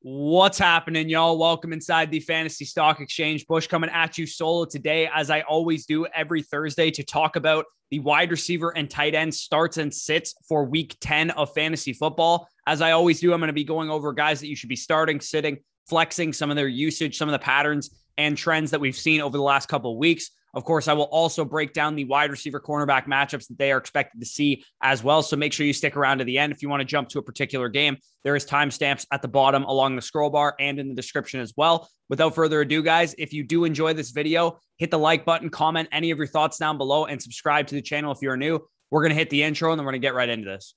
What's happening, y'all? Welcome inside the Fantasy Stock Exchange. Bush coming at you solo today, as I always do every Thursday, to talk about the wide receiver and tight end starts and sits for week 10 of fantasy football. As I always do, I'm going to be going over guys that you should be starting, sitting, flexing, some of their usage, some of the patterns and trends that we've seen over the last couple of weeks. Of course, I will also break down the wide receiver cornerback matchups that they are expected to see as well. So make sure you stick around to the end. If you want to jump to a particular game, there is timestamps at the bottom along the scroll bar and in the description as well. Without further ado, guys, if you do enjoy this video, hit the like button, comment any of your thoughts down below, and subscribe to the channel if you're new. We're going to hit the intro and then we're going to get right into this.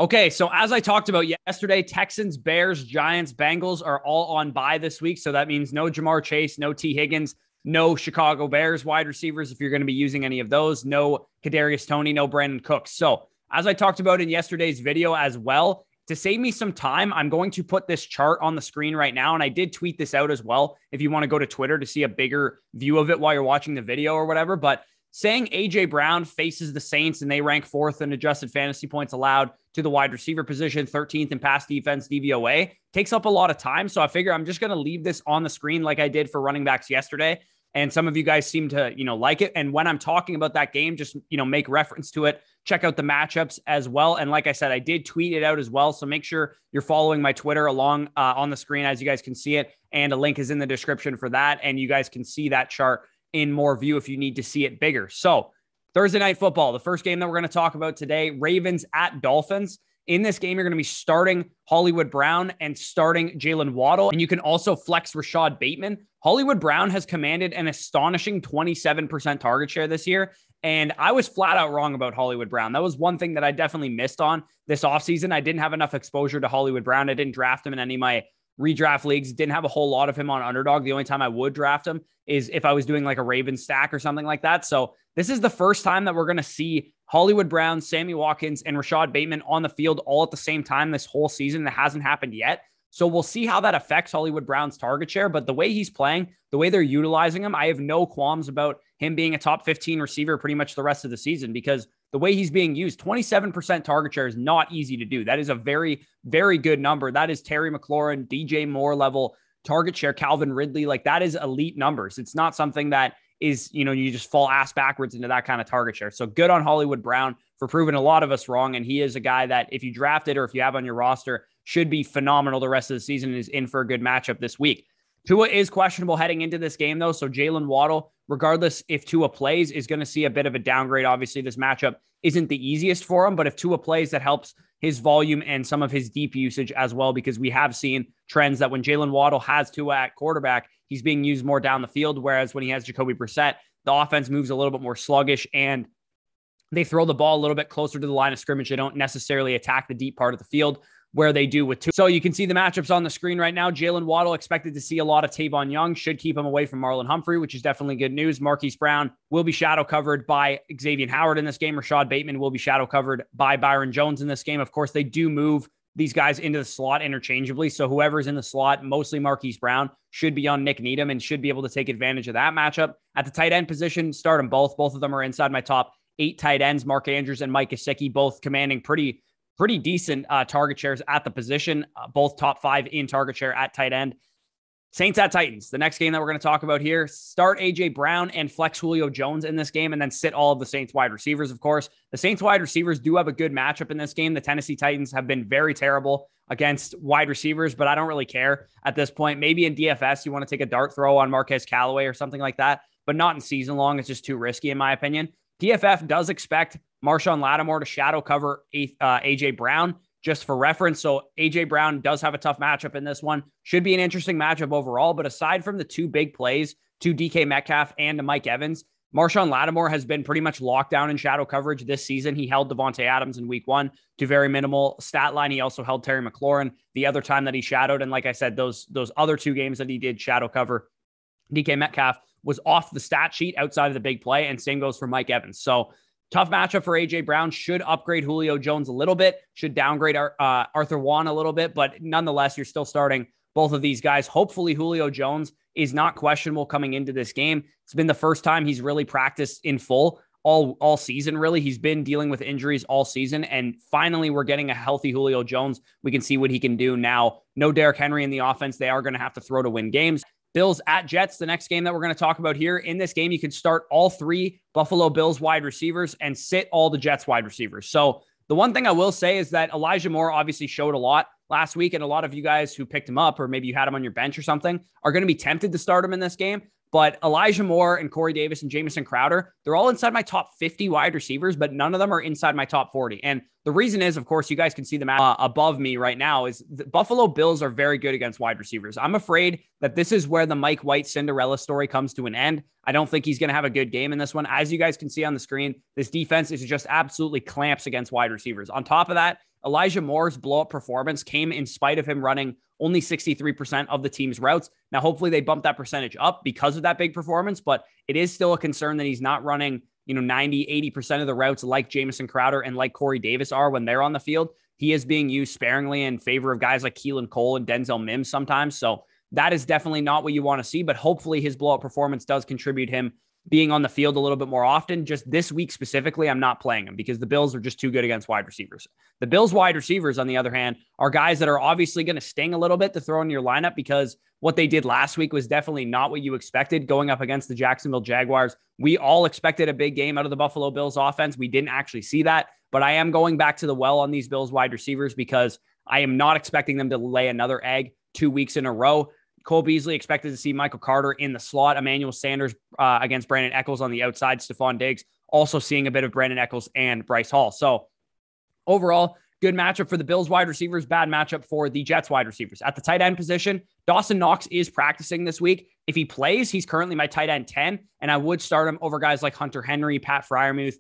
Okay, so as I talked about yesterday, Texans, Bears, Giants, Bengals are all on bye this week. So that means no Jamar Chase, no T. Higgins, no Chicago Bears wide receivers if you're going to be using any of those, no Kadarius Toney, no Brandon Cooks. So as I talked about in yesterday's video as well, to save me some time, I'm going to put this chart on the screen right now. And I did tweet this out as well if you want to go to Twitter to see a bigger view of it while you're watching the video or whatever. But saying A.J. Brown faces the Saints and they rank 4th in adjusted fantasy points allowed to the wide receiver position, 13th in pass defense DVOA, takes up a lot of time. So I figure I'm just going to leave this on the screen like I did for running backs yesterday. And some of you guys seem to, like it. And when I'm talking about that game, just, make reference to it. Check out the matchups as well. And like I said, I did tweet it out as well. So make sure you're following my Twitter along on the screen as you guys can see it. And a link is in the description for that. And you guys can see that chart in more view if you need to see it bigger. So Thursday Night Football, the first game that we're going to talk about today, Ravens at Dolphins. In this game, you're going to be starting Hollywood Brown and starting Jalen Waddle. And you can also flex Rashad Bateman. Hollywood Brown has commanded an astonishing 27% target share this year. And I was flat out wrong about Hollywood Brown. That was one thing that I definitely missed on this offseason. I didn't have enough exposure to Hollywood Brown. I didn't draft him in any of my redraft leagues. Didn't have a whole lot of him on Underdog. The only time I would draft him is if I was doing like a Ravens stack or something like that. So this is the first time that we're going to see Hollywood Brown, Sammy Watkins, and Rashad Bateman on the field all at the same time this whole season. That hasn't happened yet. So we'll see how that affects Hollywood Brown's target share. But the way he's playing, the way they're utilizing him, I have no qualms about him being a top 15 receiver pretty much the rest of the season, because the way he's being used, 27% target share is not easy to do. That is a very, very good number. That is Terry McLaurin, DJ Moore level target share, Calvin Ridley. Like, that is elite numbers. It's not something that is, you just fall ass backwards into that kind of target share. So good on Hollywood Brown for proving a lot of us wrong. And he is a guy that if you drafted or if you have on your roster, should be phenomenal the rest of the season and is in for a good matchup this week. Tua is questionable heading into this game, though. So Jalen Waddle, regardless if Tua plays, is going to see a bit of a downgrade. Obviously, this matchup isn't the easiest for him, but if Tua plays, that helps his volume and some of his deep usage as well, because we have seen trends that when Jalen Waddle has Tua at quarterback, he's being used more down the field, whereas when he has Jacoby Brissett, the offense moves a little bit more sluggish and they throw the ball a little bit closer to the line of scrimmage. They don't necessarily attack the deep part of the field where they do with Tua. So you can see the matchups on the screen right now. Jalen Waddle expected to see a lot of Tavon Young, should keep him away from Marlon Humphrey, which is definitely good news. Marquise Brown will be shadow covered by Xavier Howard in this game. Rashad Bateman will be shadow covered by Byron Jones in this game. Of course, they do move these guys into the slot interchangeably. So whoever's in the slot, mostly Marquise Brown, should be on Nick Needham and should be able to take advantage of that matchup. At the tight end position, start them both. Both of them are inside my top 8 tight ends. Mark Andrews and Mike Gesicki, both commanding pretty decent target shares at the position, both top 5 in target share at tight end. Saints at Titans, the next game that we're going to talk about here. Start A.J. Brown and flex Julio Jones in this game, and then sit all of the Saints wide receivers, of course. The Saints wide receivers do have a good matchup in this game. The Tennessee Titans have been very terrible against wide receivers, but I don't really care at this point. Maybe in DFS, you want to take a dart throw on Marquez Callaway or something like that, but not in season long. It's just too risky, in my opinion. PFF does expect Marshawn Lattimore to shadow cover A.J. Brown, just for reference. So A.J. Brown does have a tough matchup in this one. Should be an interesting matchup overall. But aside from the 2 big plays to DK Metcalf and to Mike Evans, Marshawn Lattimore has been pretty much locked down in shadow coverage this season. He held Devontae Adams in week 1 to very minimal stat line. He also held Terry McLaurin the other time that he shadowed. And like I said, those other 2 games that he did shadow cover, DK Metcalf was off the stat sheet outside of the big play, and same goes for Mike Evans. So Tough matchup for A.J. Brown. Should upgrade Julio Jones a little bit. Should downgrade Arthur Juan a little bit. But nonetheless, you're still starting both of these guys. Hopefully, Julio Jones is not questionable coming into this game. It's been the first time he's really practiced in full all season, really. He's been dealing with injuries all season. And finally, we're getting a healthy Julio Jones. We can see what he can do now. No Derrick Henry in the offense. They are going to have to throw to win games. Bills at Jets, the next game that we're going to talk about here. In this game, you can start all 3 Buffalo Bills wide receivers and sit all the Jets wide receivers. So the one thing I will say is that Elijah Moore obviously showed a lot last week, and a lot of you guys who picked him up, or maybe you had him on your bench or something, are going to be tempted to start him in this game. But Elijah Moore and Corey Davis and Jamison Crowder, they're all inside my top 50 wide receivers, but none of them are inside my top 40. And the reason is, of course, you guys can see them above me right now, is the Buffalo Bills are very good against wide receivers. I'm afraid that this is where the Mike White Cinderella story comes to an end. I don't think he's going to have a good game in this one. As you guys can see on the screen, this defense is just absolutely clamps against wide receivers. On top of that, Elijah Moore's blow-up performance came in spite of him running only 63% of the team's routes. Now, hopefully they bump that percentage up because of that big performance, but it is still a concern that he's not running, 90, 80% of the routes like Jamison Crowder and like Corey Davis are when they're on the field. He is being used sparingly in favor of guys like Keelan Cole and Denzel Mims sometimes. So that is definitely not what you want to see, but hopefully his blow-up performance does contribute him being on the field a little bit more often. Just this week specifically, I'm not playing him because the Bills are just too good against wide receivers. The Bills wide receivers, on the other hand, are guys that are obviously going to sting a little bit to throw in your lineup because what they did last week was definitely not what you expected going up against the Jacksonville Jaguars. We all expected a big game out of the Buffalo Bills offense. We didn't actually see that, but I am going back to the well on these Bills wide receivers because I am not expecting them to lay another egg 2 weeks in a row. Cole Beasley expected to see Michael Carter in the slot, Emmanuel Sanders against Brandon Echols on the outside, Stephon Diggs also seeing a bit of Brandon Echols and Bryce Hall. So overall, good matchup for the Bills wide receivers, bad matchup for the Jets wide receivers. At the tight end position, Dawson Knox is practicing this week. If he plays, he's currently my tight end 10, and I would start him over guys like Hunter Henry, Pat Freiermuth,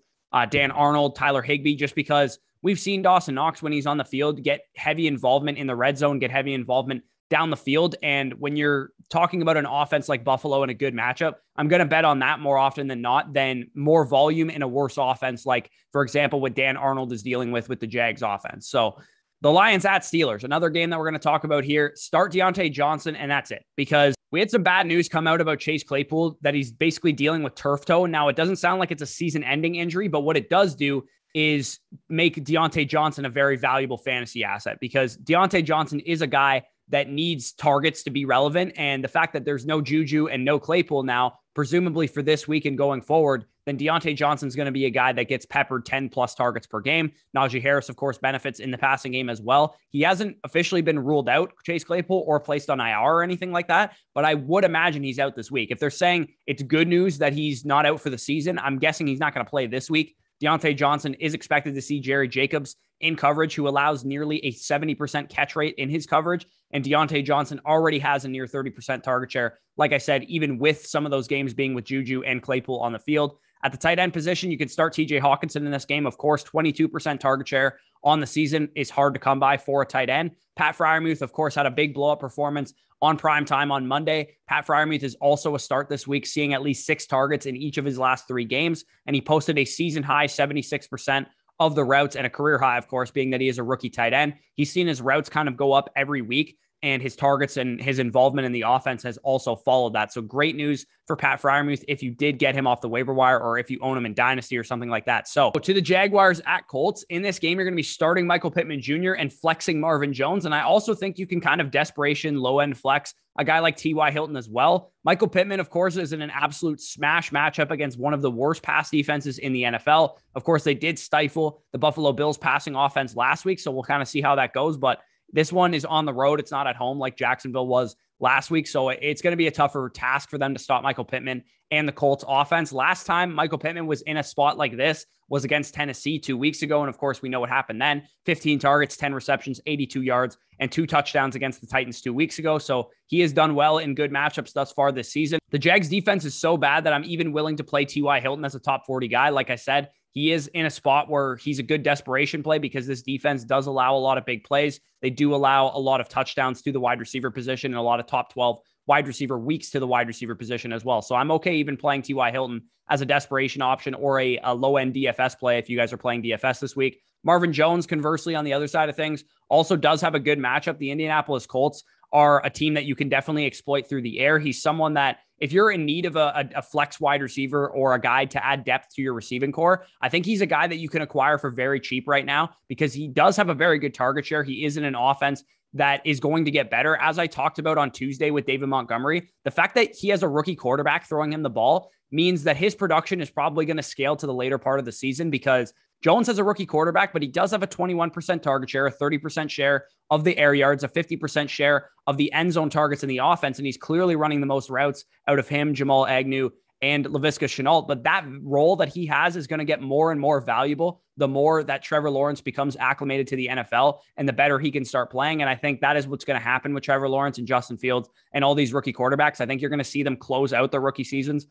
Dan Arnold, Tyler Higbee, just because we've seen Dawson Knox when he's on the field get heavy involvement in the red zone, get heavy involvement down the field. And when you're talking about an offense like Buffalo in a good matchup, I'm going to bet on that more often than not than more volume in a worse offense. Like, for example, what Dan Arnold is dealing with the Jags offense. So the Lions at Steelers, another game that we're going to talk about here. Start Deontay Johnson, and that's it. Because we had some bad news come out about Chase Claypool that he's basically dealing with turf toe. Now, it doesn't sound like it's a season-ending injury, but what it does do is make Deontay Johnson a very valuable fantasy asset because Deontay Johnson is a guy that needs targets to be relevant. And the fact that there's no Juju and no Claypool now, presumably for this week and going forward, then Deontay Johnson's going to be a guy that gets peppered 10 plus targets per game. Najee Harris, of course, benefits in the passing game as well. He hasn't officially been ruled out, Chase Claypool, or placed on IR or anything like that, but I would imagine he's out this week. If they're saying it's good news that he's not out for the season, I'm guessing he's not going to play this week. Deontay Johnson is expected to see Jerry Jacobs in coverage, who allows nearly a 70% catch rate in his coverage. And Deontay Johnson already has a near 30% target share. Like I said, even with some of those games being with Juju and Claypool on the field. At the tight end position, you could start TJ Hawkinson in this game. Of course, 22% target share on the season is hard to come by for a tight end. Pat Freiermuth, of course, had a big blow-up performance on prime time on Monday. Pat Freiermuth is also a start this week, seeing at least 6 targets in each of his last 3 games. And he posted a season-high 76% of the routes and a career high, of course, being that he is a rookie tight end. He's seen his routes kind of go up every week, and his targets and his involvement in the offense has also followed that. So great news for Pat Freiermuth if you did get him off the waiver wire or if you own him in Dynasty or something like that. So to the Jaguars at Colts. In this game, you're going to be starting Michael Pittman Jr. and flexing Marvin Jones. And I also think you can kind of desperation low-end flex a guy like T.Y. Hilton as well. Michael Pittman, of course, is in an absolute smash matchup against one of the worst pass defenses in the NFL. Of course, they did stifle the Buffalo Bills passing offense last week, so we'll kind of see how that goes. But this one is on the road. It's not at home like Jacksonville was last week. So it's going to be a tougher task for them to stop Michael Pittman and the Colts offense. Last time Michael Pittman was in a spot like this was against Tennessee 2 weeks ago. And of course, we know what happened then. 15 targets, 10 receptions, 82 yards, and 2 touchdowns against the Titans 2 weeks ago. So he has done well in good matchups thus far this season. The Jags defense is so bad that I'm even willing to play T.Y. Hilton as a top 40 guy. Like I said, he is in a spot where he's a good desperation play because this defense does allow a lot of big plays. They do allow a lot of touchdowns to the wide receiver position and a lot of top 12 wide receiver weeks to the wide receiver position as well. So I'm okay even playing T.Y. Hilton as a desperation option or a low-end DFS play if you guys are playing DFS this week. Marvin Jones, conversely, on the other side of things, also does have a good matchup. The Indianapolis Colts are a team that you can definitely exploit through the air. He's someone that if you're in need of a flex wide receiver or a guy to add depth to your receiving core, I think he's a guy that you can acquire for very cheap right now because he does have a very good target share. He is in an offense that is going to get better. As I talked about on Tuesday with David Montgomery, the fact that he has a rookie quarterback throwing him the ball means that his production is probably going to scale to the later part of the season because Jones has a rookie quarterback, but he does have a 21% target share, a 30% share of the air yards, a 50% share of the end zone targets in the offense. And he's clearly running the most routes out of him, Jamal Agnew, and Laviska Shenault. But that role that he has is going to get more and more valuable the more that Trevor Lawrence becomes acclimated to the NFL and the better he can start playing. And I think that is what's going to happen with Trevor Lawrence and Justin Fields and all these rookie quarterbacks. I think you're going to see them close out their rookie seasons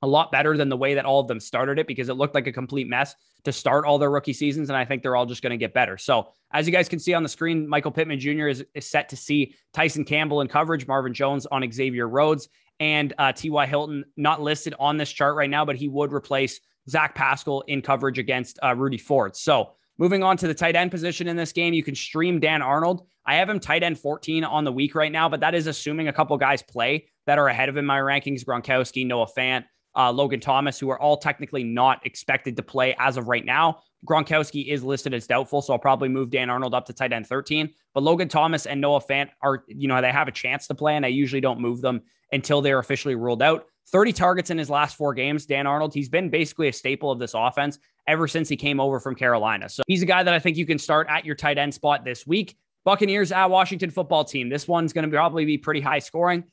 a lot better than the way that all of them started it because it looked like a complete mess to start all their rookie seasons. And I think they're all just going to get better. So as you guys can see on the screen, Michael Pittman Jr. is set to see Tyson Campbell in coverage, Marvin Jones on Xavier Rhodes, and T.Y. Hilton not listed on this chart right now, but he would replace Zach Pascal in coverage against Rudy Ford. So moving on to the tight end position in this game, you can stream Dan Arnold. I have him tight end 14 on the week right now, but that is assuming a couple guys play that are ahead of him in my rankings, Gronkowski, Noah Fant, Logan Thomas, who are all technically not expected to play as of right now. Gronkowski is listed as doubtful, so I'll probably move Dan Arnold up to tight end 13. But Logan Thomas and Noah Fant are, they have a chance to play, and I usually don't move them until they're officially ruled out. 30 targets in his last 4 games, Dan Arnold. He's been basically a staple of this offense ever since he came over from Carolina. So he's a guy that I think you can start at your tight end spot this week. Buccaneers at Washington football team. This one's going to probably be pretty high scoring.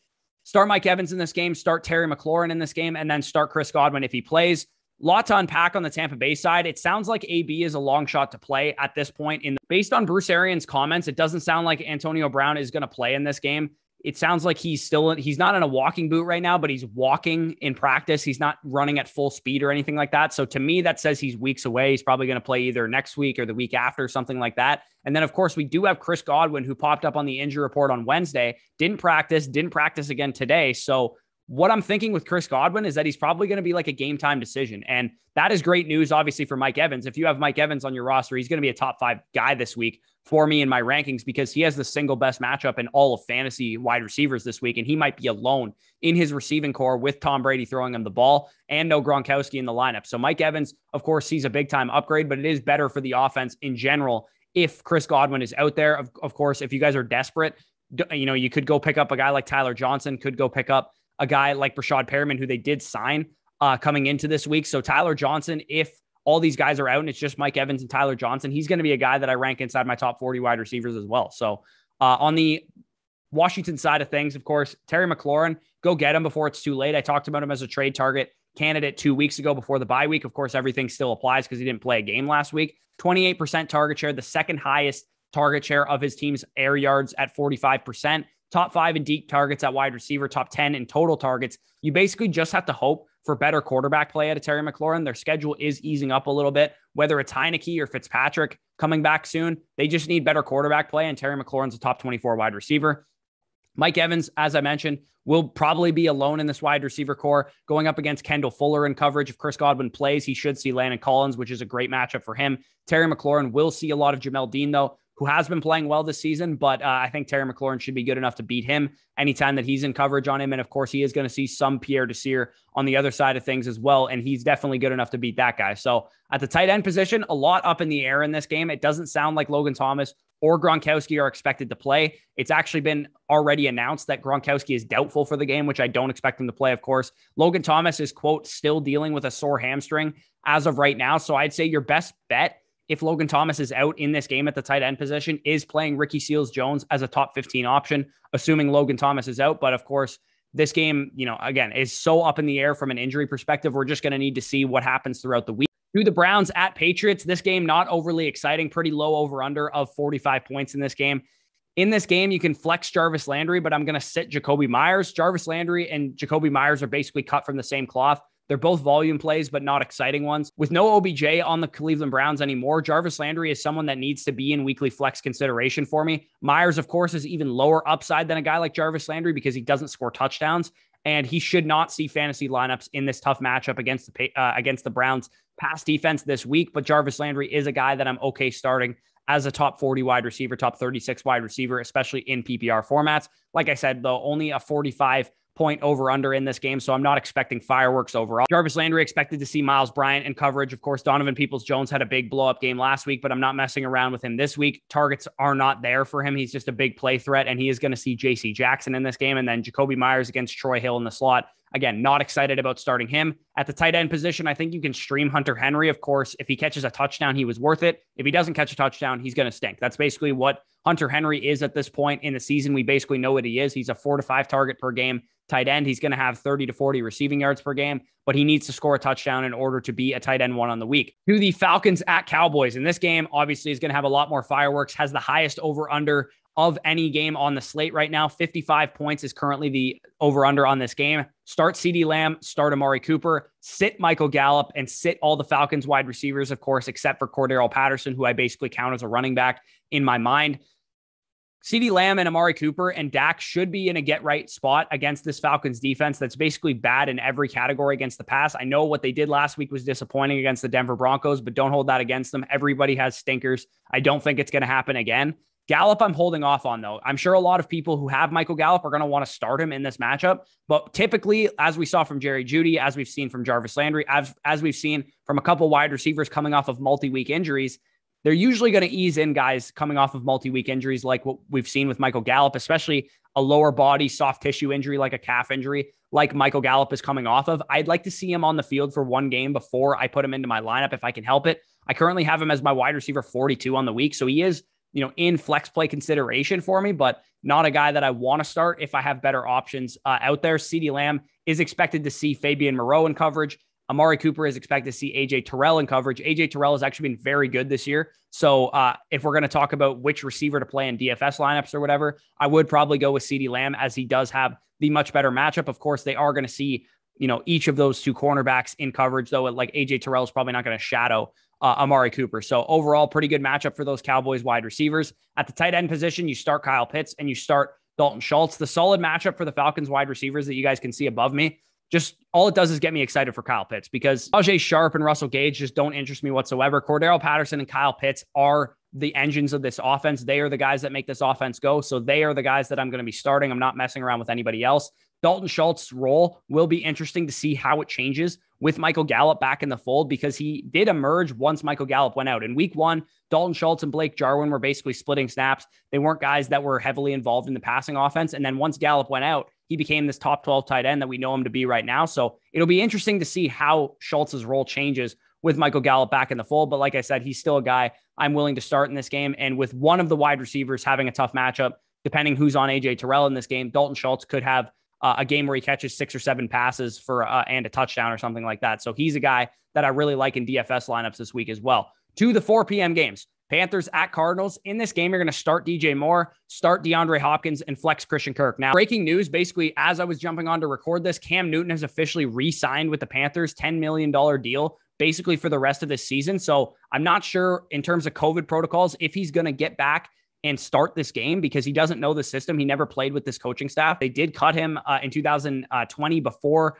Start Mike Evans in this game, start Terry McLaurin in this game, and then start Chris Godwin if he plays. Lot to unpack on the Tampa Bay side. It sounds like AB is a long shot to play at this point. Based on Bruce Arians' comments, it doesn't sound like Antonio Brown is going to play in this game. It sounds like he's not in a walking boot right now, but he's walking in practice. He's not running at full speed or anything like that. So to me, that says he's weeks away. He's probably going to play either next week or the week after, something like that. And then, of course, we do have Chris Godwin, who popped up on the injury report on Wednesday, didn't practice again today. So what I'm thinking with Chris Godwin is that he's probably going to be like a game time decision. And that is great news, obviously, for Mike Evans. If you have Mike Evans on your roster, he's going to be a top 5 guy this week for me in my rankings because he has the single best matchup in all of fantasy wide receivers this week. And he might be alone in his receiving core with Tom Brady throwing him the ball and no Gronkowski in the lineup. So Mike Evans, of course, sees a big time upgrade, but it is better for the offense in general if Chris Godwin is out there. Of course, if you guys are desperate, you could go pick up a guy like Tyler Johnson, could go pick up a guy like Brashad Perriman, who they did sign coming into this week. So Tyler Johnson, if all these guys are out and it's just Mike Evans and Tyler Johnson, he's going to be a guy that I rank inside my top 40 wide receivers as well. So on the Washington side of things, of course, Terry McLaurin, go get him before it's too late. I talked about him as a trade target candidate 2 weeks ago before the bye week. Of course, everything still applies because he didn't play a game last week. 28% target share, the second highest target share of his team's air yards at 45%. Top 5 in deep targets at wide receiver, top 10 in total targets. You basically just have to hope for better quarterback play out of Terry McLaurin. Their schedule is easing up a little bit, whether it's Heineke or Fitzpatrick coming back soon. They just need better quarterback play, and Terry McLaurin's a top 24 wide receiver. Mike Evans, as I mentioned, will probably be alone in this wide receiver core going up against Kendall Fuller in coverage. If Chris Godwin plays, he should see Landon Collins, which is a great matchup for him. Terry McLaurin will see a lot of Jamel Dean, though, who has been playing well this season, but I think Terry McLaurin should be good enough to beat him anytime that he's in coverage on him. And of course, he is going to see some Pierre Desir on the other side of things as well, and he's definitely good enough to beat that guy. So at the tight end position, a lot up in the air in this game. It doesn't sound like Logan Thomas or Gronkowski are expected to play. It's actually been already announced that Gronkowski is doubtful for the game, which I don't expect him to play, of course. Logan Thomas is, quote, still dealing with a sore hamstring as of right now. So I'd say your best bet, if Logan Thomas is out in this game at the tight end position, is playing Ricky Seals-Jones as a top 15 option, assuming Logan Thomas is out. But of course, this game, again, is so up in the air from an injury perspective. We're just going to need to see what happens throughout the week. To the Browns at Patriots, this game not overly exciting, pretty low over-under of 45 points in this game. In this game, you can flex Jarvis Landry, but I'm going to sit Jacoby Myers. Jarvis Landry and Jacoby Myers are basically cut from the same cloth. They're both volume plays, but not exciting ones. With no OBJ on the Cleveland Browns anymore, Jarvis Landry is someone that needs to be in weekly flex consideration for me. Myers, of course, is even lower upside than a guy like Jarvis Landry because he doesn't score touchdowns, and he should not see fantasy lineups in this tough matchup against the Browns pass defense this week. But Jarvis Landry is a guy that I'm okay starting as a top 40 wide receiver, top 36 wide receiver, especially in PPR formats. Like I said, though, only a 45-point over-under in this game, so I'm not expecting fireworks overall. Jarvis Landry expected to see Miles Bryant in coverage. Of course, Donovan Peoples-Jones had a big blow-up game last week, but I'm not messing around with him this week. Targets are not there for him. He's just a big play threat, and he is going to see J.C. Jackson in this game, and then Jacoby Myers against Troy Hill in the slot. Again, not excited about starting him. At the tight end position, I think you can stream Hunter Henry. Of course, if he catches a touchdown, he was worth it. If he doesn't catch a touchdown, he's going to stink. That's basically what Hunter Henry is at this point in the season. We basically know what he is. He's a 4 to 5 target per game tight end. He's going to have 30 to 40 receiving yards per game, but he needs to score a touchdown in order to be a tight end one on the week. To the Falcons at Cowboys. In this game, obviously, is going to have a lot more fireworks, has the highest over-under of any game on the slate right now. 55 points is currently the over-under on this game. Start CeeDee Lamb, start Amari Cooper, sit Michael Gallup, and sit all the Falcons wide receivers, of course, except for Cordarrelle Patterson, who I basically count as a running back in my mind. CeeDee Lamb and Amari Cooper and Dak should be in a get-right spot against this Falcons defense that's basically bad in every category against the pass. I know what they did last week was disappointing against the Denver Broncos, but don't hold that against them. Everybody has stinkers. I don't think it's going to happen again. Gallup, I'm holding off on, though. I'm sure a lot of people who have Michael Gallup are going to want to start him in this matchup. But typically, as we saw from Jerry Jeudy, as we've seen from Jarvis Landry, as we've seen from a couple wide receivers coming off of multi-week injuries, they're usually going to ease in guys coming off of multi-week injuries like what we've seen with Michael Gallup, especially a lower body soft tissue injury like a calf injury like Michael Gallup is coming off of. I'd like to see him on the field for one game before I put him into my lineup if I can help it. I currently have him as my wide receiver 42 on the week, so he is in flex play consideration for me, but not a guy that I want to start if I have better options out there. CeeDee Lamb is expected to see Fabian Moreau in coverage. Amari Cooper is expected to see AJ Terrell in coverage. AJ Terrell has actually been very good this year. So if we're going to talk about which receiver to play in DFS lineups or whatever, I would probably go with CeeDee Lamb as he does have the much better matchup. Of course, they are going to see, each of those two cornerbacks in coverage, though. Like AJ Terrell is probably not going to shadow Amari Cooper. So overall, pretty good matchup for those Cowboys wide receivers. At the tight end position, you start Kyle Pitts and you start Dalton Schultz. The solid matchup for the Falcons wide receivers that you guys can see above me, just all it does is get me excited for Kyle Pitts because Ajay Sharp and Russell Gage just don't interest me whatsoever. Cordarrelle Patterson and Kyle Pitts are the engines of this offense. They are the guys that make this offense go. So they are the guys that I'm going to be starting. I'm not messing around with anybody else. Dalton Schultz's role will be interesting to see how it changes with Michael Gallup back in the fold because he did emerge once Michael Gallup went out. In week one, Dalton Schultz and Blake Jarwin were basically splitting snaps. They weren't guys that were heavily involved in the passing offense. And then once Gallup went out, he became this top 12 tight end that we know him to be right now. So it'll be interesting to see how Schultz's role changes with Michael Gallup back in the fold. But like I said, he's still a guy I'm willing to start in this game. And with one of the wide receivers having a tough matchup, depending who's on AJ Terrell in this game, Dalton Schultz could have a game where he catches 6 or 7 passes for and a touchdown or something like that. So he's a guy that I really like in DFS lineups this week as well. To the 4 p.m. games, Panthers at Cardinals. In this game, you're going to start DJ Moore, start DeAndre Hopkins, and flex Christian Kirk. Now, breaking news, basically, as I was jumping on to record this, Cam Newton has officially re-signed with the Panthers, $10 million deal, basically for the rest of this season. So I'm not sure in terms of COVID protocols if he's going to get back and start this game because he doesn't know the system. He never played with this coaching staff. They did cut him in 2020 before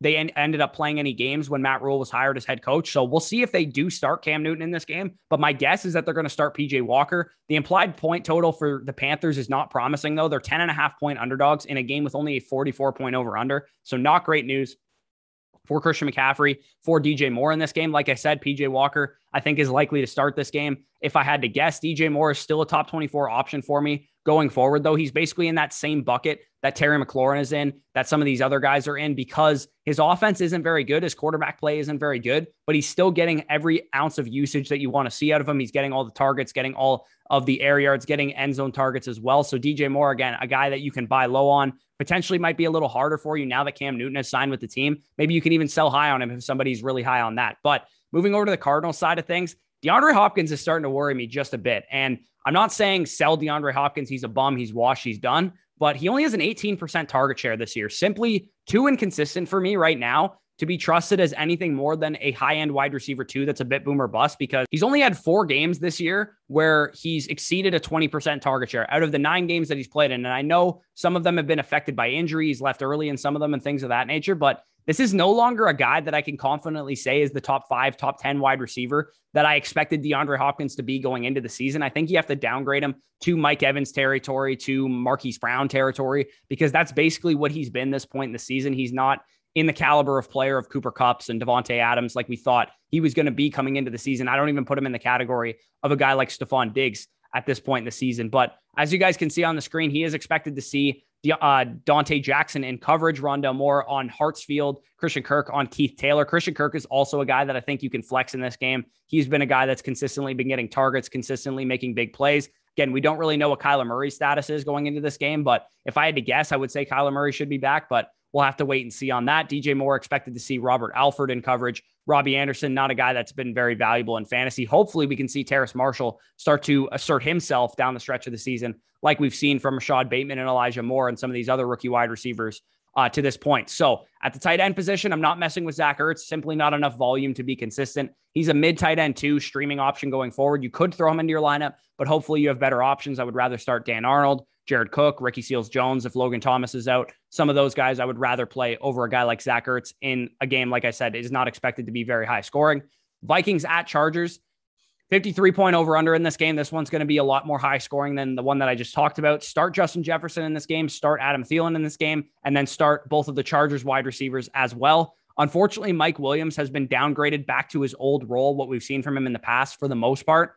they ended up playing any games when Matt Rule was hired as head coach. So we'll see if they do start Cam Newton in this game. But my guess is that they're going to start PJ Walker. The implied point total for the Panthers is not promising, though. They're 10.5 point underdogs in a game with only a 44 point over under. So not great news for Christian McCaffrey, for DJ Moore in this game. Like I said, PJ Walker, I think, is likely to start this game. If I had to guess, DJ Moore is still a top 24 option for me going forward, though. He's basically in that same bucket that Terry McLaurin is in, that some of these other guys are in, because his offense isn't very good. His quarterback play isn't very good, but he's still getting every ounce of usage that you want to see out of him. He's getting all the targets, getting all of the air yards, getting end zone targets as well. So DJ Moore, again, a guy that you can buy low on, potentially might be a little harder for you now that Cam Newton has signed with the team. Maybe you can even sell high on him if somebody's really high on that. But moving over to the Cardinals side of things, DeAndre Hopkins is starting to worry me just a bit. And I'm not saying sell DeAndre Hopkins. He's a bum. He's washed. He's done. But he only has an 18% target share this year. Simply too inconsistent for me right now to be trusted as anything more than a high-end wide receiver 2 that's a bit boomer bust, because he's only had 4 games this year where he's exceeded a 20% target share out of the 9 games that he's played in. And I know some of them have been affected by injuries, left early in some of them and things of that nature, but this is no longer a guy that I can confidently say is the top 5, top 10 wide receiver that I expected DeAndre Hopkins to be going into the season. I think you have to downgrade him to Mike Evans territory, to Marquise Brown territory, because that's basically what he's been this point in the season. He's not in the caliber of player of Cooper Kupps and Devontae Adams like we thought he was going to be coming into the season. I don't even put him in the category of a guy like Stephon Diggs at this point in the season. But as you guys can see on the screen, he is expected to see Dante Jackson in coverage, Rondale Moore on Hartsfield, Christian Kirk on Keith Taylor. Christian Kirk is also a guy that I think you can flex in this game. He's been a guy that's consistently been getting targets, consistently making big plays. Again, we don't really know what Kyler Murray's status is going into this game, but if I had to guess, I would say Kyler Murray should be back, but we'll have to wait and see on that. DJ Moore expected to see Robert Alford in coverage. Robbie Anderson, not a guy that's been very valuable in fantasy. Hopefully we can see Terrace Marshall start to assert himself down the stretch of the season, like we've seen from Rashad Bateman and Elijah Moore and some of these other rookie wide receivers to this point. So at the tight end position, I'm not messing with Zach Ertz, simply not enough volume to be consistent. He's a mid tight end 2 streaming option going forward. You could throw him into your lineup, but hopefully you have better options. I would rather start Dan Arnold, Jared Cook, Ricky Seals-Jones if Logan Thomas is out. Some of those guys I would rather play over a guy like Zach Ertz in a game, like I said, is not expected to be very high scoring. Vikings at Chargers, 53-point over-under in this game. This one's going to be a lot more high scoring than the one that I just talked about. Start Justin Jefferson in this game, start Adam Thielen in this game, and then start both of the Chargers wide receivers as well. Unfortunately, Mike Williams has been downgraded back to his old role, what we've seen from him in the past for the most part.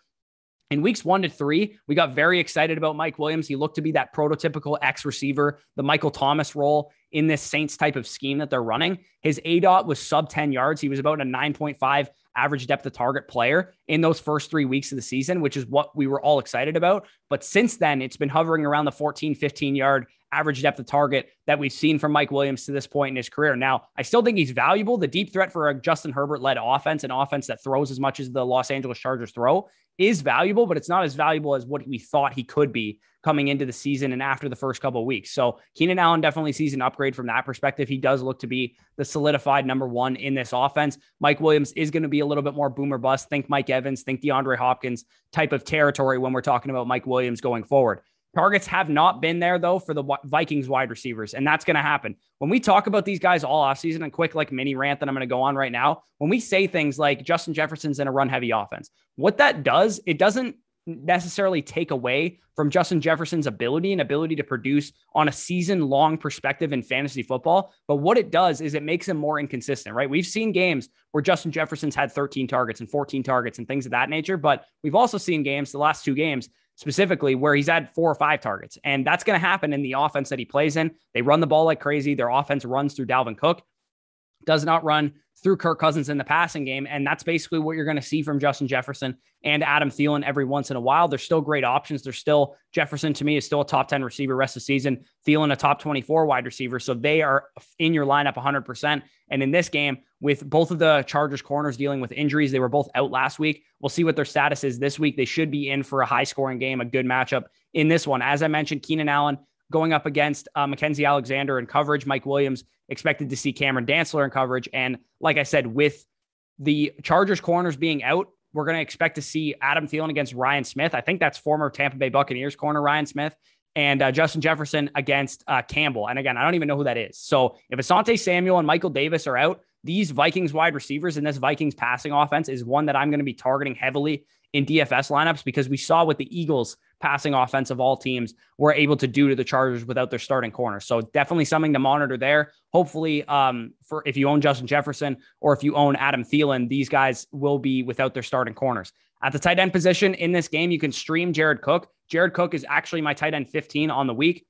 In weeks 1 to 3, we got very excited about Mike Williams. He looked to be that prototypical X receiver, the Michael Thomas role in this Saints type of scheme that they're running. His ADOT was sub 10 yards. He was about a 9.5 average depth of target player in those first 3 weeks of the season, which is what we were all excited about. But since then, it's been hovering around the 14, 15 yard average depth of target that we've seen from Mike Williams to this point in his career. Now, I still think he's valuable. The deep threat for a Justin Herbert-led offense, an offense that throws as much as the Los Angeles Chargers throw, is valuable, but it's not as valuable as what we thought he could be coming into the season and after the first couple of weeks. So Keenan Allen definitely sees an upgrade from that perspective. He does look to be the solidified number 1 in this offense. Mike Williams is going to be a little bit more boomer bust. Think Mike Evans, think DeAndre Hopkins type of territory when we're talking about Mike Williams going forward. Targets have not been there, though, for the Vikings wide receivers, and that's going to happen. When we talk about these guys all offseason, and quick like mini rant that I'm going to go on right now, when we say things like Justin Jefferson's in a run-heavy offense, what that does, it doesn't necessarily take away from Justin Jefferson's ability to produce on a season-long perspective in fantasy football. But what it does is it makes him more inconsistent, right? We've seen games where Justin Jefferson's had 13 targets and 14 targets and things of that nature, but we've also seen games, the last 2 games, specifically where he's had 4 or 5 targets. And that's going to happen in the offense that he plays in. They run the ball like crazy. Their offense runs through Dalvin Cook, does not run through Kirk Cousins in the passing game. And that's basically what you're going to see from Justin Jefferson and Adam Thielen every once in a while. They're still great options. They're still, Jefferson to me is still a top 10 receiver rest of the season. Thielen a top 24 wide receiver. So they are in your lineup 100%. And in this game, with both of the Chargers corners dealing with injuries, they were both out last week. We'll see what their status is this week. They should be in for a high scoring game, a good matchup in this one. As I mentioned, Keenan Allen going up against Mackenzie Alexander in coverage. Mike Williams expected to see Cameron Dantzler in coverage. And like I said, with the Chargers corners being out, we're going to expect to see Adam Thielen against Ryan Smith. I think that's former Tampa Bay Buccaneers corner Ryan Smith, and Justin Jefferson against Campbell. And again, I don't even know who that is. So if Asante Samuel and Michael Davis are out, these Vikings wide receivers and this Vikings passing offense is one that I'm going to be targeting heavily in DFS lineups, because we saw what the Eagles passing offense of all teams were able to do to the Chargers without their starting corner. So definitely something to monitor there. Hopefully, for if you own Justin Jefferson or if you own Adam Thielen, these guys will be without their starting corners. At the tight end position in this game, you can stream Jared Cook. Jared Cook is actually my tight end 15 on the week.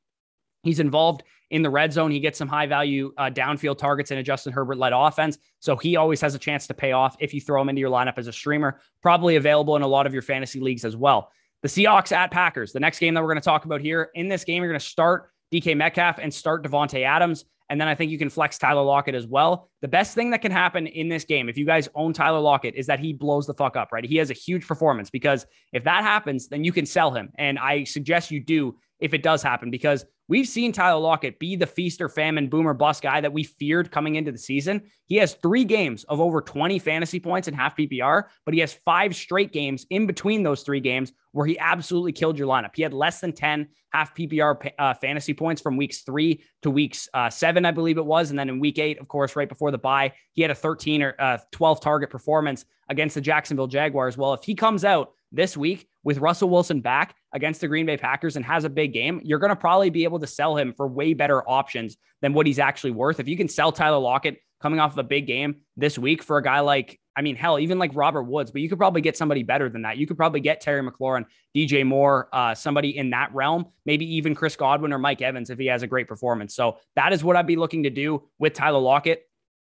He's involved in the red zone. He gets some high value downfield targets in a Justin Herbert-led offense. So he always has a chance to pay off if you throw him into your lineup as a streamer. Probably available in a lot of your fantasy leagues as well. The Seahawks at Packers, the next game that we're going to talk about here. In this game, you're going to start DK Metcalf and start Devontae Adams. And then I think you can flex Tyler Lockett as well. The best thing that can happen in this game, if you guys own Tyler Lockett, is that he blows the fuck up, right? He has a huge performance, because if that happens, then you can sell him. And I suggest you do if it does happen, because We've seen Tyler Lockett be the feast or famine, boom or bust guy that we feared coming into the season. He has 3 games of over 20 fantasy points in half PPR, but he has 5 straight games in between those 3 games where he absolutely killed your lineup. He had less than 10 half PPR fantasy points from weeks 3 to weeks 7, I believe it was. And then in week 8, of course, right before the bye, he had a 13 or 12 target performance against the Jacksonville Jaguars. Well, if he comes out this week with Russell Wilson back against the Green Bay Packers and has a big game, you're going to probably be able to sell him for way better options than what he's actually worth. If you can sell Tyler Lockett coming off of a big game this week for a guy like, I mean, hell, even like Robert Woods, but you could probably get somebody better than that. You could probably get Terry McLaurin, DJ Moore, somebody in that realm, maybe even Chris Godwin or Mike Evans if he has a great performance. So that is what I'd be looking to do with Tyler Lockett.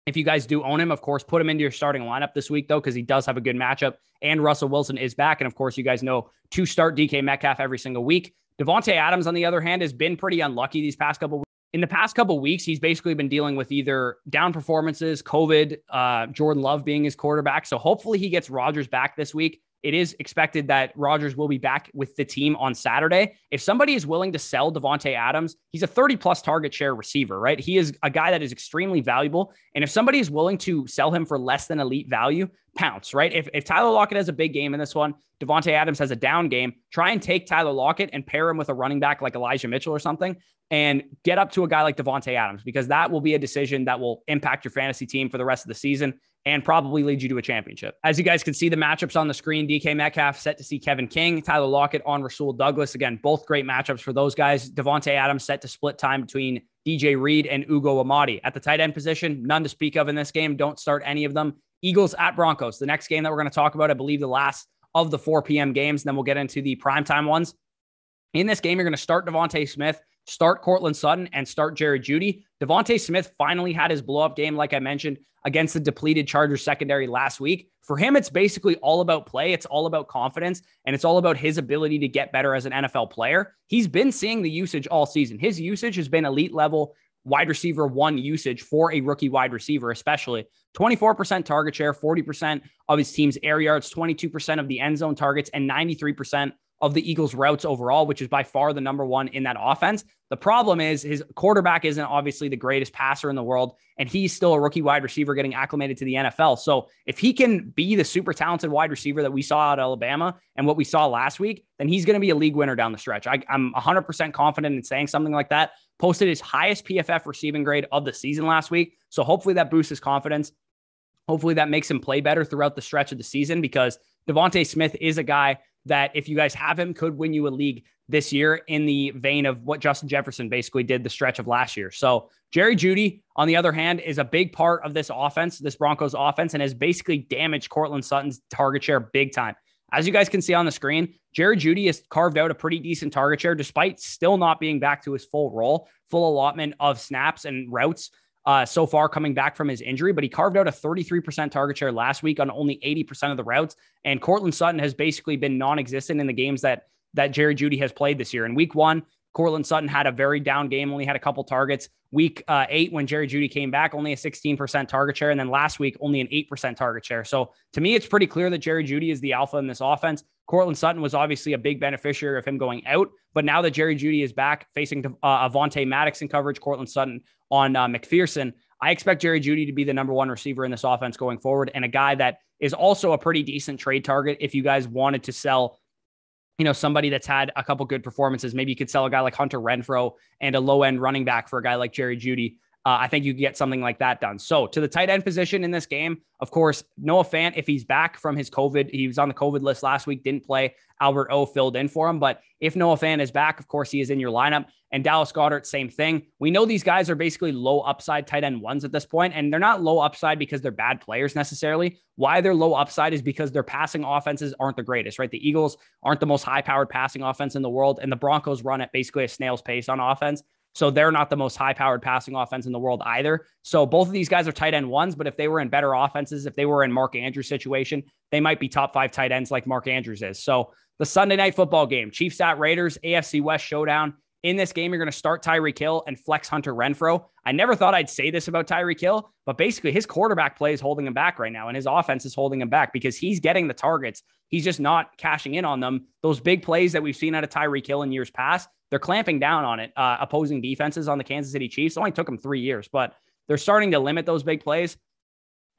If you guys do own him, of course, put him into your starting lineup this week, though, because he does have a good matchup. And Russell Wilson is back. And of course, you guys know to start DK Metcalf every single week. Devontae Adams, on the other hand, has been pretty unlucky these past couple weeks. In the past couple of weeks, he's basically been dealing with either down performances, COVID, Jordan Love being his quarterback. So hopefully he gets Rodgers back this week. It is expected that Rodgers will be back with the team on Saturday. If somebody is willing to sell Devontae Adams, he's a 30-plus target share receiver, right? He is a guy that is extremely valuable. And if somebody is willing to sell him for less than elite value, pounce, right? If Tyler Lockett has a big game in this one, Devontae Adams has a down game, try and take Tyler Lockett and pair him with a running back like Elijah Mitchell or something and get up to a guy like Devontae Adams, because that will be a decision that will impact your fantasy team for the rest of the season and probably lead you to a championship. As you guys can see the matchups on the screen, DK Metcalf set to see Kevin King, Tyler Lockett on Rasul Douglas. Again, both great matchups for those guys. Devontae Adams set to split time between DJ Reed and Ugo Amadi. At the tight end position, none to speak of in this game. Don't start any of them. Eagles at Broncos. The next game that we're going to talk about, I believe the last of the 4 p.m. games. And then we'll get into the primetime ones. In this game, you're going to start Devontae Smith, start Cortland Sutton, and start Jerry Jeudy. Devontae Smith finally had his blow-up game, like I mentioned, against the depleted Chargers secondary last week. For him, it's basically all about play. It's all about confidence, and it's all about his ability to get better as an NFL player. He's been seeing the usage all season. His usage has been elite level wide receiver 1 usage for a rookie wide receiver, especially 24% target share, 40% of his team's air yards, 22% of the end zone targets, and 93% of the Eagles' routes overall, which is by far the number 1 in that offense. The problem is his quarterback isn't obviously the greatest passer in the world, and he's still a rookie wide receiver getting acclimated to the NFL. So if he can be the super talented wide receiver that we saw at Alabama and what we saw last week, then he's going to be a league winner down the stretch. I'm 100% confident in saying something like that. Posted his highest PFF receiving grade of the season last week. So hopefully that boosts his confidence. Hopefully that makes him play better throughout the stretch of the season, because Devontae Smith is a guy that, if you guys have him, could win you a league this year in the vein of what Justin Jefferson basically did the stretch of last year. So Jerry Jeudy, on the other hand, is a big part of this offense, this Broncos offense, and has basically damaged Cortland Sutton's target share big time. As you guys can see on the screen, Jerry Jeudy has carved out a pretty decent target share despite still not being back to his full role, full allotment of snaps and routes so far coming back from his injury. But he carved out a 33% target share last week on only 80% of the routes. And Cortland Sutton has basically been non-existent in the games that Jerry Jeudy has played this year. In week 1, Cortland Sutton had a very down game, only had a couple targets. Week 8, when Jerry Jeudy came back, only a 16% target share. And then last week, only an 8% target share. So to me, it's pretty clear that Jerry Jeudy is the alpha in this offense. Cortland Sutton was obviously a big beneficiary of him going out. But now that Jerry Jeudy is back facing Avonte Maddox in coverage, Cortland Sutton on McPherson, I expect Jerry Jeudy to be the number 1 receiver in this offense going forward, and a guy that is also a pretty decent trade target if you guys wanted to sell, somebody that's had a couple good performances. Maybe you could sell a guy like Hunter Renfrow and a low-end running back for a guy like Jerry Jeudy. I think you could get something like that done. So to the tight end position in this game, of course, Noah Fant, if he's back from his COVID, he was on the COVID list last week, didn't play. Albert O filled in for him. But if Noah Fant is back, of course, he is in your lineup. And Dallas Goedert, same thing. We know these guys are basically low upside tight end 1s at this point, and they're not low upside because they're bad players necessarily. Why they're low upside is because their passing offenses aren't the greatest, right? The Eagles aren't the most high-powered passing offense in the world, and the Broncos run at basically a snail's pace on offense. So they're not the most high-powered passing offense in the world either. So both of these guys are tight end 1s, but if they were in better offenses, if they were in Mark Andrews' situation, they might be top 5 tight ends like Mark Andrews is. So the Sunday night football game, Chiefs at Raiders, AFC West showdown In this game, you're going to start Tyreek Hill and flex Hunter Renfrow. I never thought I'd say this about Tyreek Hill, but basically his quarterback play is holding him back right now, and his offense is holding him back because he's getting the targets. He's just not cashing in on them. Those big plays that we've seen out of Tyreek Hill in years past, they're clamping down on it. Opposing defenses on the Kansas City Chiefs, it only took them 3 years, but they're starting to limit those big plays.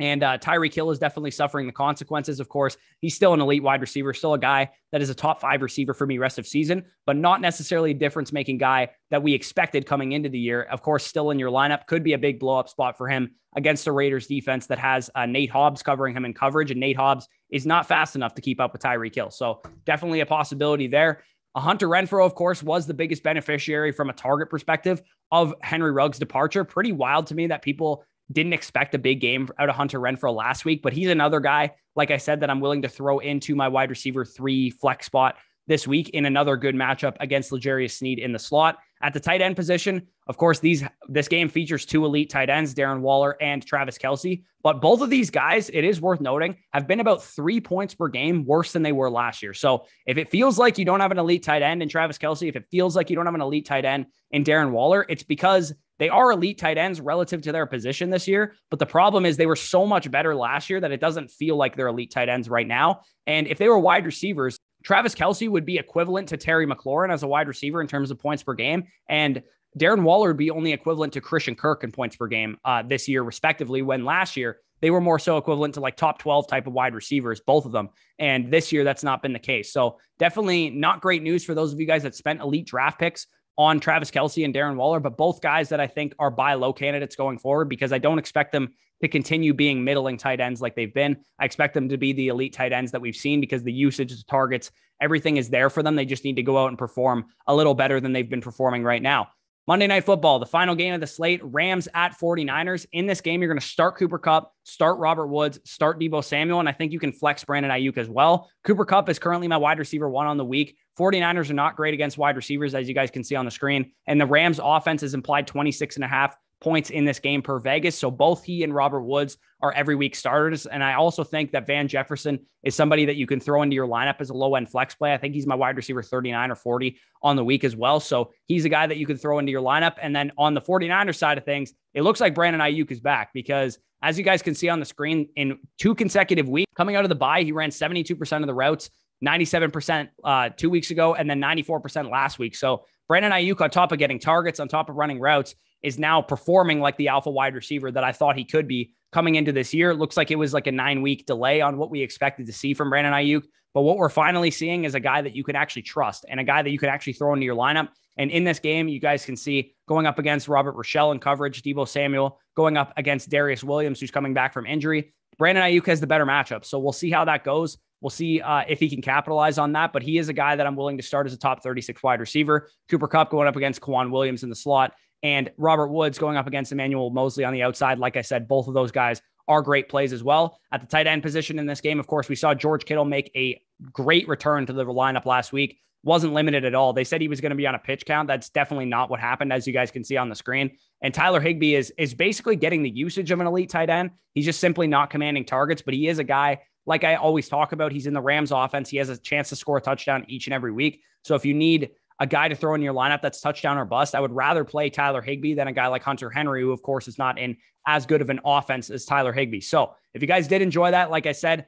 And Tyreek Hill is definitely suffering the consequences. Of course, he's still an elite wide receiver, still a guy that is a top 5 receiver for me rest of season, but not necessarily a difference-making guy that we expected coming into the year. Of course, still in your lineup, could be a big blow-up spot for him against a Raiders defense that has Nate Hobbs covering him in coverage, and Nate Hobbs is not fast enough to keep up with Tyreek Hill. So definitely a possibility there. Hunter Renfrow, of course, was the biggest beneficiary from a target perspective of Henry Ruggs' departure. Pretty wild to me that people didn't expect a big game out of Hunter Renfrow last week, but he's another guy, like I said, that I'm willing to throw into my wide receiver 3 flex spot this week in another good matchup against L'Jarius Sneed in the slot. At the tight end position, of course, this game features 2 elite tight ends, Darren Waller and Travis Kelce, but both of these guys, it is worth noting, have been about 3 points per game worse than they were last year. So if it feels like you don't have an elite tight end in Travis Kelce, if it feels like you don't have an elite tight end in Darren Waller, it's because they are elite tight ends relative to their position this year. But the problem is they were so much better last year that it doesn't feel like they're elite tight ends right now. And if they were wide receivers, Travis Kelce would be equivalent to Terry McLaurin as a wide receiver in terms of points per game. And Darren Waller would be only equivalent to Christian Kirk in points per game this year, respectively, when last year they were more so equivalent to like top 12 type of wide receivers, both of them. And this year, that's not been the case. So definitely not great news for those of you guys that spent elite draft picks on Travis Kelce and Darren Waller, but both guys that I think are buy low candidates going forward because I don't expect them to continue being middling tight ends like they've been. I expect them to be the elite tight ends that we've seen because the usage, the targets, everything is there for them. They just need to go out and perform a little better than they've been performing right now. Monday Night Football, the final game of the slate, Rams at 49ers. In this game, you're going to start Cooper Kupp, start Robert Woods, start Deebo Samuel, and I think you can flex Brandon Ayuk as well. Cooper Kupp is currently my wide receiver 1 on the week. 49ers are not great against wide receivers, as you guys can see on the screen, and the Rams offense is implied 26.5 points in this game per Vegas. So both he and Robert Woods are every week starters. And I also think that Van Jefferson is somebody that you can throw into your lineup as a low end flex play. I think he's my wide receiver 39 or 40 on the week as well. So he's a guy that you can throw into your lineup. And then on the 49ers side of things, it looks like Brandon Ayuk is back because as you guys can see on the screen, in 2 consecutive weeks coming out of the bye, he ran 72% of the routes, 97% 2 weeks ago, and then 94% last week. So Brandon Ayuk, on top of getting targets, on top of running routes, is now performing like the alpha wide receiver that I thought he could be coming into this year. It looks like it was like a 9-week delay on what we expected to see from Brandon Ayuk. But what we're finally seeing is a guy that you can actually trust and a guy that you can actually throw into your lineup. And in this game, you guys can see going up against Robert Rochelle in coverage, Deebo Samuel going up against Darius Williams, who's coming back from injury. Brandon Ayuk has the better matchup. So we'll see how that goes. We'll see if he can capitalize on that, but he is a guy that I'm willing to start as a top 36 wide receiver. Cooper Kupp going up against Kwan Williams in the slot, and Robert Woods going up against Emmanuel Mosley on the outside. Like I said, both of those guys are great plays as well. At the tight end position in this game, of course, we saw George Kittle make a great return to the lineup last week. Wasn't limited at all. They said he was going to be on a pitch count. That's definitely not what happened, as you guys can see on the screen. And Tyler Higbee is basically getting the usage of an elite tight end. He's just simply not commanding targets, but he is a guy, like I always talk about, he's in the Rams offense. He has a chance to score a touchdown each and every week. So if you need a guy to throw in your lineup that's touchdown or bust, I would rather play Tyler Higbee than a guy like Hunter Henry, who of course is not in as good of an offense as Tyler Higbee. So if you guys did enjoy that, like I said,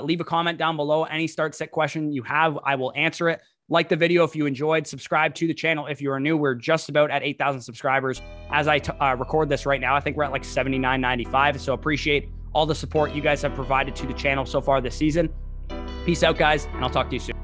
leave a comment down below. Any start sit question you have, I will answer it. Like the video if you enjoyed. Subscribe to the channel if you are new. We're just about at 8,000 subscribers as I record this right now. I think we're at like 79.95. So appreciate all the support you guys have provided to the channel so far this season. Peace out, guys, and I'll talk to you soon.